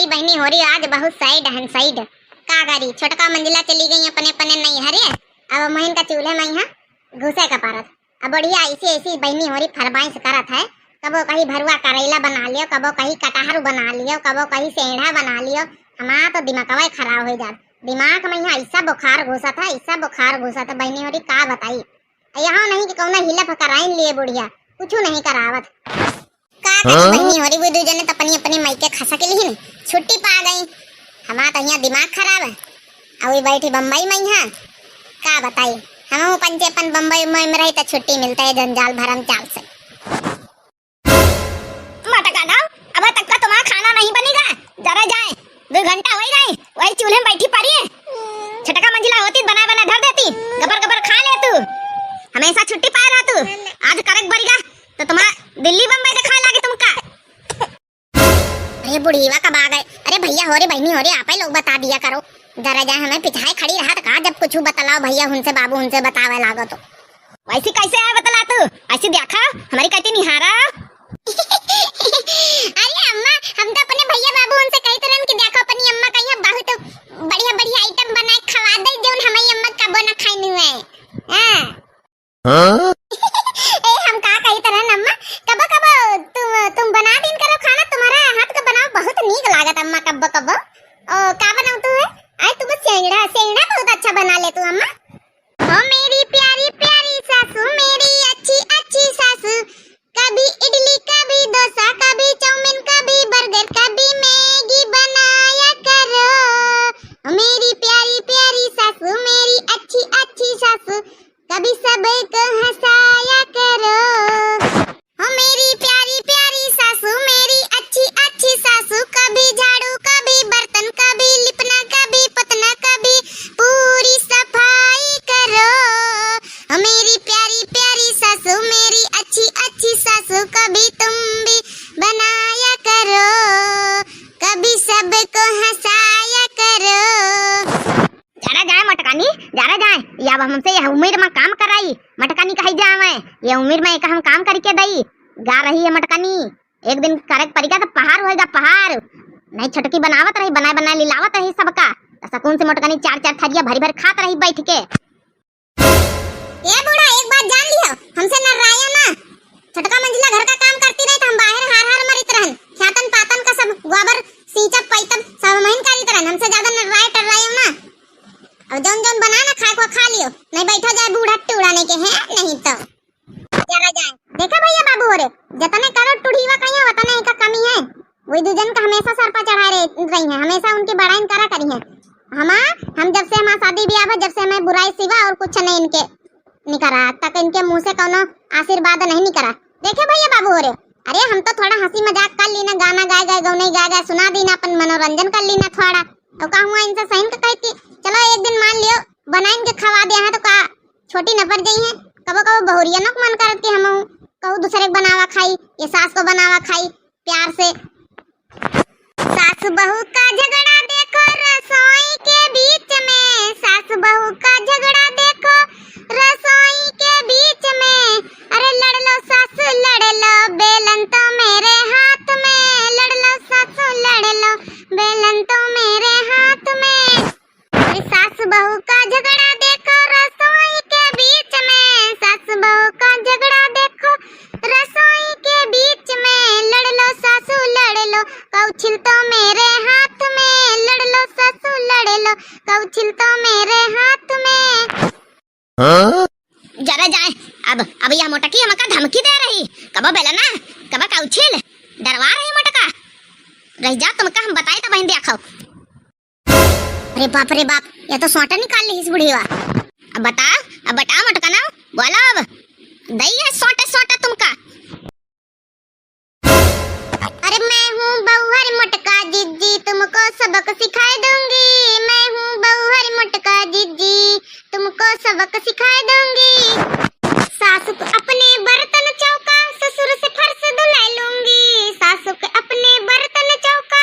हमारी बहनी हो रही आज बहुत साइड है साइड का करी। छोटका मंजिला चली गई अपने अपने नहीं हरे। अब महीन का चूल्हे में यहाँ घुसे का पारत। अब बढ़िया ऐसी ऐसी बहनी हो रही फरमाइश करत है। कबो कहीं भरुआ करेला बना लियो, कबो कहीं कटहर बना लियो, कबो कहीं सेंधा बना लियो। हमारा तो दिमाग खराब हो जात। दिमाग में यहाँ ऐसा बुखार घुसा था, ऐसा बुखार घुसा था। बहनी हो रही का बताई यहाँ नहीं कि कौन हिला कराइन लिए बुढ़िया कुछ नहीं करावत का बहनी हो रही। वो दो जने तो अपनी अपनी मायके खसा के लिए छुट्टी पा गई। हमारा तो यहाँ दिमाग खराब है। अभी बैठी बम्बई में यहाँ का बताई हम पंचेपन बम्बई में रही तो छुट्टी मिलता है जंजाल भरम चाल से। मटका दाओ अब तक का तुम्हारा खाना नहीं बनेगा। जरा जाए 2 घंटा हो गए वही चूल्हे में बैठी पड़ी है। छटका मंजिला होती बना बना धर देती। गबर गबर खा ले तू। हमेशा छुट्टी पा रहा तू। आज करक भरेगा तो तुम्हारा दिल्ली बम्बई से खा लागे तुमका। अरे बुढ़ीवा कब आ गए। अरे भैया हो रे बहनी हो रे आप ही लोग बता दिया करो। जरा जाए हमें पिछाए खड़ी रहा तो कहा जब कुछ बतलाओ भैया उनसे बाबू उनसे बतावे लागो तो वैसे कैसे है बतला तू ऐसे देखा हमारी कहती निहारा। अरे अम्मा हम तो अपने भैया बाबू उनसे कही तरह कि देखो अपनी अम्मा का यहाँ बहुत बढ़िया बढ़िया आइटम बनाए खवा दे जो हमारी अम्मा कबो ना खाई नहीं है। हां ए हम का कही तरह अम्मा कबो कबो तुम बना दिन करो खाना। तुम्हारा हाथ का बनाओ बहुत नीक लागत अम्मा कबो कबो। ओ का बनाऊ तू आज तू सेंगड़ा सेंगड़ा बहुत अच्छा बना ले तू अम्मा। ओ मेरी प्यारी प्यारी सासू मेरी अच्छी अच्छी सासू। कभी इडली कभी डोसा कभी चाउमीन कभी बर्गर कभी मैगी बनाया करो। मेरी प्यारी प्यारी सासू मेरी अच्छी अच्छी सासू कभी सबको हंसाया करो। मेरी प्यारी प्यारी सासू मेरी अच्छी अच्छी सासू। कभी झाड़ू कभी बर्तन कभी लिपना कभी पतना कभी पूरी सफाई करो। मेरी प्यारी प्यारी सासू मेरी अच्छी अच्छी सासू। कभी तुम भी बनाया करो कभी सबको हंसाया करो। जरा जाए मटकानी जरा जाए या हमसे यह उम्र में काम कराई। मटकानी कही जावे ये उम्र में हम काम करके दई गा रही है मटकानी। एक दिन करक पड़ेगा तो पहाड़ होएगा पहाड़। नहीं छटकी बनावत रही बनाए बनाए लिलावत रही सबका सकून से मटकानी 4 थरिया भरी भर खात रही बैठ के। ए बूढ़ा एक बात जान लियो हमसे न राया ना। छटका मंजिला घर का काम करती रही तो हम बाहर हार हार मरित रहन। ख्यातन पातन का सब गोबर सींचब पैतब सब महीन करित रहन। हमसे ज्यादा न राय टरायो ना। अब जौन जौन बना ना खा को खा लियो नहीं बैठो जाए बूढ़ा टूड़ाने के हैं नहीं तो जरा जाए। देखा भैया बाबू हो रे जतने करो टुढ़ीवा कहिया वतने का कमी है। वही दुजन का हमेशा सर पर चढ़ा रही है हमेशा उनकी बड़ाई करा करी है। हम जब से हमारा शादी ब्याह जब से हमें बुराई सिवा और कुछ नहीं इनके निकरा तक इनके मुंह से कोनो आशीर्वाद नहीं निकरा। देखे भैया बाबू हो रे अरे हम तो थोड़ा हंसी मजाक कर लीना गाना गाए गाए गौने गाए गाए सुना दीना अपन मनोरंजन कर लीना थोड़ा। तो का हुआ इनसे सही का कहती चलो एक दिन मान लियो बनाइन के खवा दे है तो का छोटी न पड़ गई है। कबो कबो बहुरिया न मन करत कि हम कहू दूसरे को बनावा खाई ये सास को बनावा खाई प्यार से। सास बहू का झगड़ा देखो रसोई के बीच में। सास बहू का झगड़ा देखो रसोई के बीच में। अरे लड़ लो सास लड़ लो बेलन तो मेरे हाथ में। लड़ लो सास लड़ लो बेलन तो मेरे हाथ में। अरे सास बहू का झगड़ा देखो रसोई के बीच में। सास बहू का झगड़ा देखो रसोई के बीच में। लड़ लो सासू लड़ लो कौछिल तो मेरे हाथ में। लड़ लो सासू लड़ लो कौछिल तो मेरे हाथ में। जरा जाए अब यह मोटकी हमका धमकी दे रही कबो बेला ना कबो कौछिल डरवा रही मोटका रह जा तुमका हम बताए तो बहन देखो। अरे बाप ये तो सोटा निकाल ली इस बुढ़ीवा। अब बता मटका ना बोलो अब दई है सोटा तुमका। अरे मैं हूँ बहुहर मटका जिज्जी तुमको सबक सिखा दूंगी। मैं हूँ बहुहर मटका जिज्जी तुमको सबक सिखा दूंगी। सासू को अपने बर्तन चौका ससुर से फर्श धुला लूंगी। सासू को अपने बर्तन चौका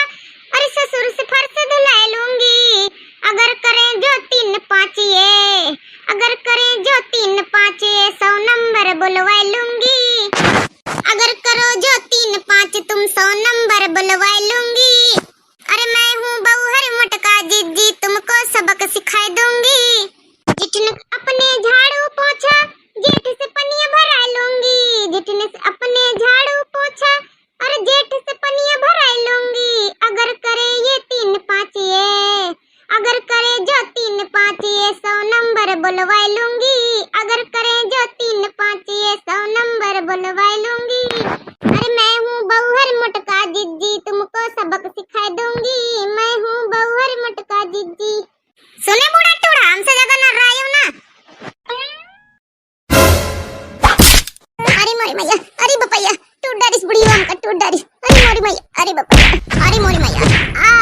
अरे ससुर से फर्श धुला लूंगी। अगर करें जो 3-5 ये अगर करें जो 3-5 ये 100 नंबर बुलवा लूंगी। अगर करो जो 3-5 तुम 100 नंबर बुलवा लूंगी। सबक सिखा दूंगी, मैं हूँ बउहर मटका जीजी। सुने बूढ़ा टूड़ा, हमसे ज्यादा ना रायो ना। अरे मोरी मैया, अरे बपैया, टूट डारिस बुढ़ी हमका, टूट डारिस। अरे मोरी मैया, अरे बपैया, अरे मोरी मैया,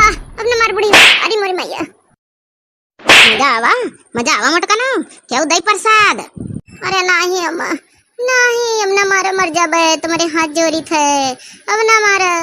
अब न मार बुढ़ी, अरे मोरी मैया। मजा आवा मोटका ना, क्या उदय प्रसाद। अरे नहीं अम्मा, नहीं, अब ना मारो, मर जाबे, तुम्हारे हाथ जोड़ी थे, अब ना मारो।